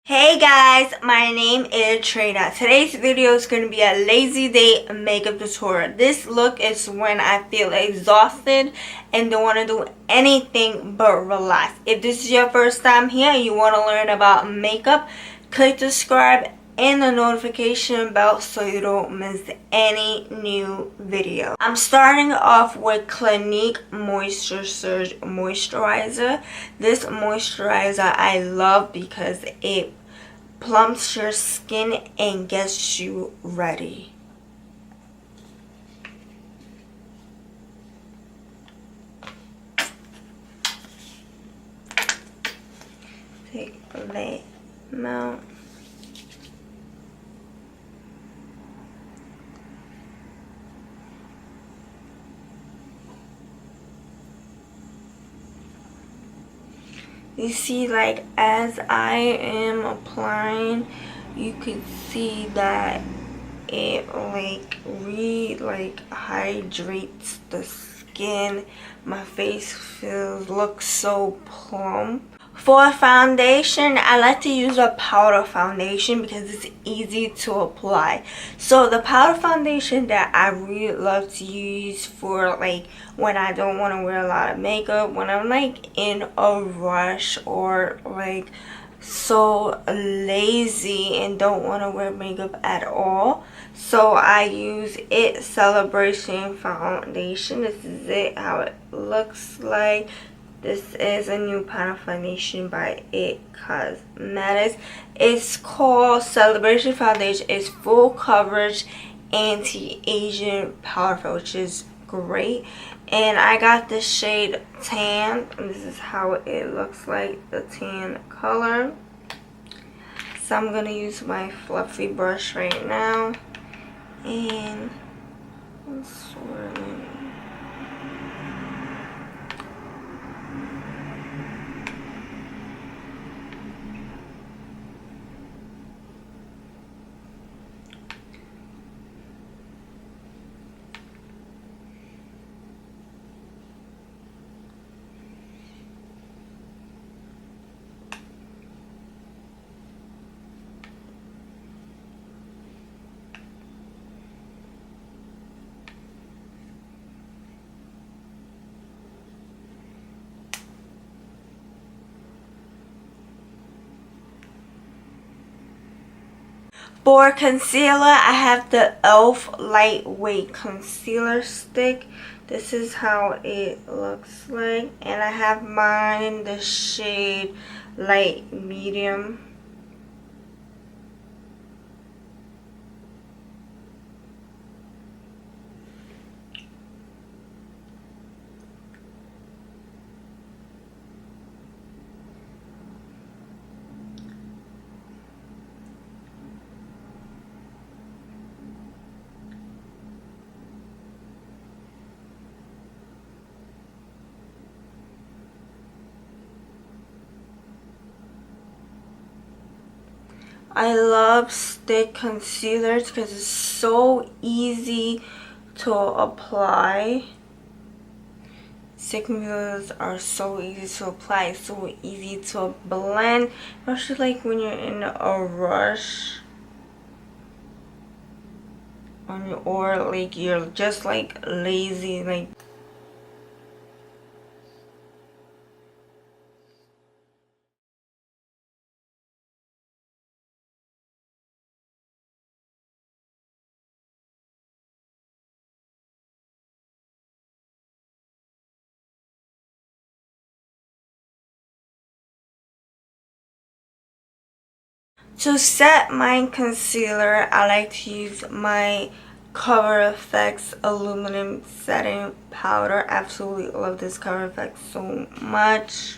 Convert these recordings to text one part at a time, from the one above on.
Hey guys, my name is Trina. Today's video is going to be a lazy day makeup tutorial. This look is when I feel exhausted and don't want to do anything but relax. If this is your first time here and you want to learn about makeup, click subscribe and the notification bell so you don't miss any new video. I'm starting off with Clinque Moisture Surge Moisturizer. This moisturizer I love because it plumps your skin and gets you ready. Take a amount. You see, like, as I am applying, you can see that it hydrates the skin. My face looks so plump. For foundation, I like to use a powder foundation because it's easy to apply. So the powder foundation that I really love to use for like when I don't want to wear a lot of makeup, when I'm like in a rush or like so lazy and don't want to wear makeup at all. So I use E.l.F Celebration Foundation. This is it, how it looks like. This is a new powder foundation by E.l.F Cosmetics. It's called Celebration Foundation. It's full coverage anti-aging powder, which is great. And I got the shade Tan, and this is how it looks like, the tan color. So I'm gonna use my fluffy brush right now and I'm swirling. For concealer, I have the E.l.F. Lightweight Concealer Stick. This is how it looks like. And I have mine in the shade Light Medium. I love stick concealers because it's so easy to apply. Stick concealers are so easy to apply, so easy to blend, especially like when you're in a rush or like you're just like lazy, like. To set my concealer, I like to use my CoverFX Illuminating Setting Powder. Absolutely love this CoverFX so much.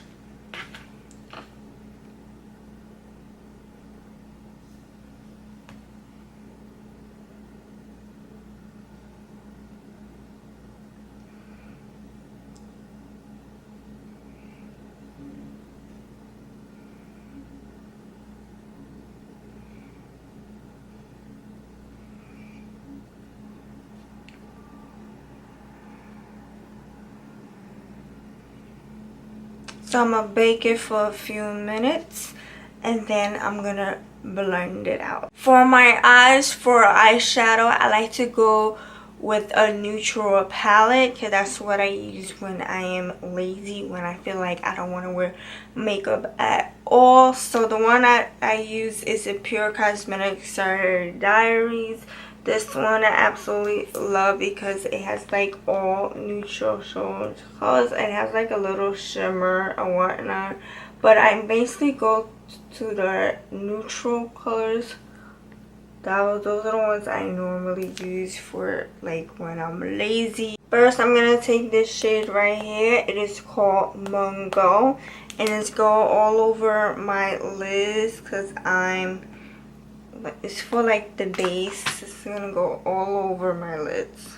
So I'm gonna bake it for a few minutes. and then I'm gonna blend it out. For my eyes, for eyeshadow, I like to go with a neutral palette because that's what I use when I am lazy, when I feel like I don't want to wear makeup at all. So the one I use is a Pure Cosmetics Diaries. This one I absolutely love because it has like all neutral colors and it has like a little shimmer and whatnot. But I basically go to the neutral colors. Those are the ones I normally use for like when I'm lazy. First, I'm gonna take this shade right here. It is called Mungo, and it's go all over my lids because it's for like the base. It's gonna go all over my lids.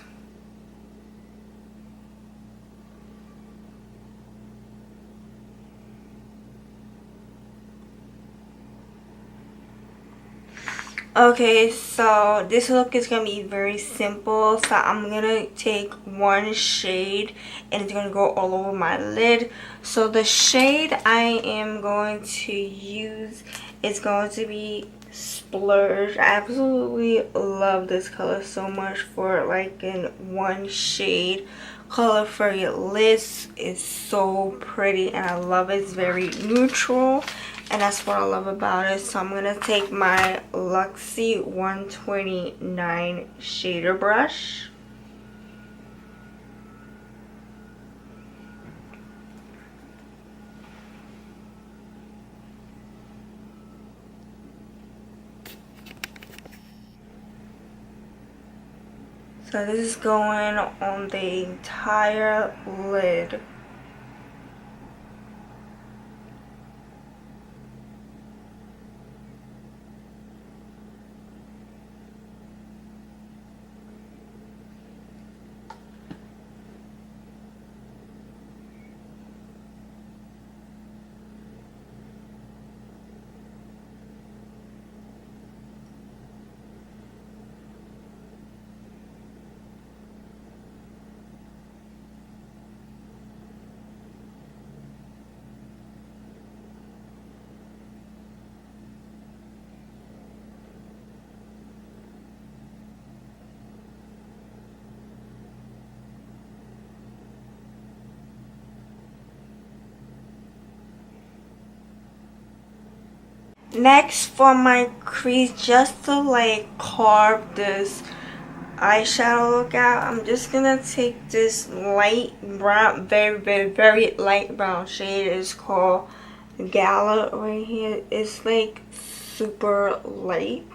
Okay, so this look is gonna be very simple. So I'm gonna take one shade and it's gonna go all over my lid. So the shade I am going to use is going to be Splurge. I absolutely love this color so much for like in one shade color for your lids. It's so pretty and I love it. It's very neutral. And that's what I love about it. So I'm going to take my Luxie 129 shader brush. So this is going on the entire lid. Next, for my crease, just to like carve this eyeshadow look out, I'm just gonna take this light brown, very light brown shade. It's called Gala right here. It's like super light.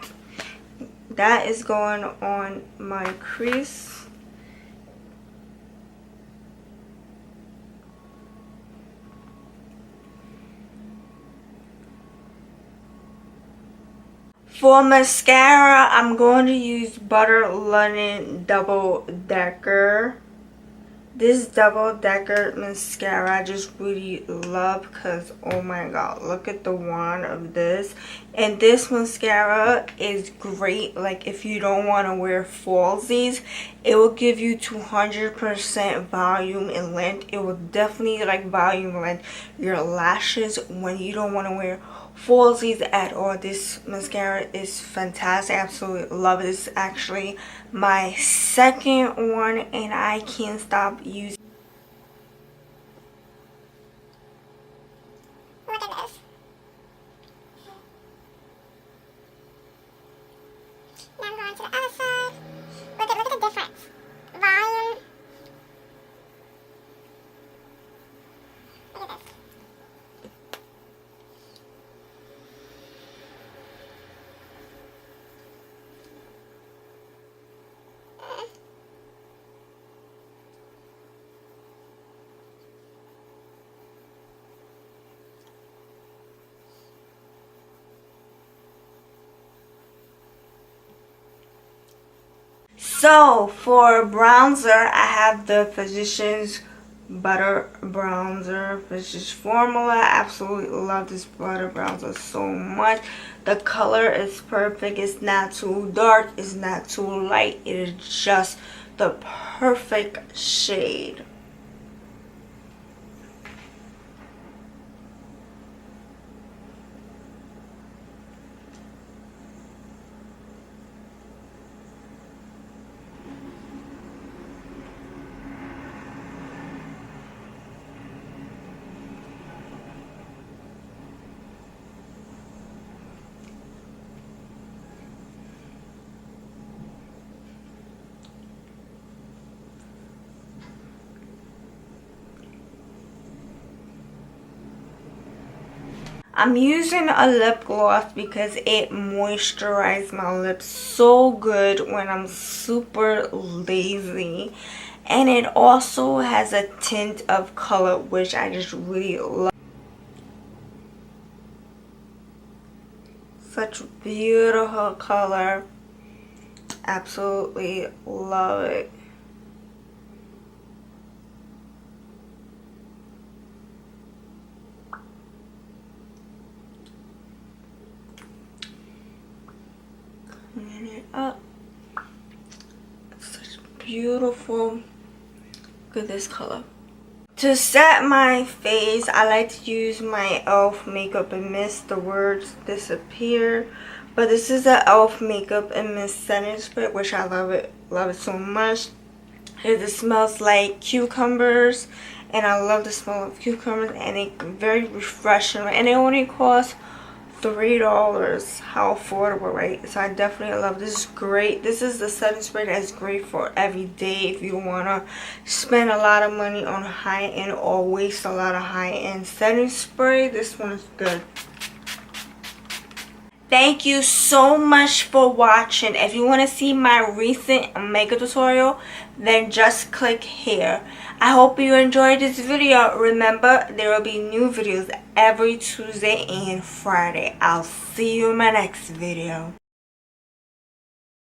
That is going on my crease. For mascara, I'm going to use Butter London Double Decker. This Double Decker mascara I just really love because, oh my god, look at the wand of this. And this mascara is great, like if you don't want to wear falsies, it will give you 200% volume and length. It will definitely like volume length your lashes when you don't want to wear falsies at all. This mascara is fantastic. I absolutely love it. This is actually my second one and I can't stop using. Look at this. Now I'm going to the other side. Look at the difference. Volume. Look at this. So for bronzer, I have the Physicians Butter Bronzer. Physicians Formula. I absolutely love this butter bronzer so much. The color is perfect. It's not too dark. It's not too light. It is just the perfect shade. I'm using a lip gloss because it moisturizes my lips so good when I'm super lazy. And it also has a tint of color, which I just really love. Such beautiful color. Absolutely love it. Clean it up. Such beautiful. Look at this color. To set my face, I like to use my e.l.f. makeup and mist. The words disappear. But this is the e.l.f. makeup and mist setting spray, which I love it so much. It smells like cucumbers, and I love the smell of cucumbers, and it's very refreshing. And it only costs $3. How affordable, right? So I definitely love this. Is great. This is the setting spray that's great for every day if you want to spend a lot of money on high-end or waste a lot of high-end setting spray. This one is good. Thank you so much for watching. If you want to see my recent makeup tutorial, then just click here. I hope you enjoyed this video. Remember, there will be new videos every Tuesday and Friday. I'll see you in my next video.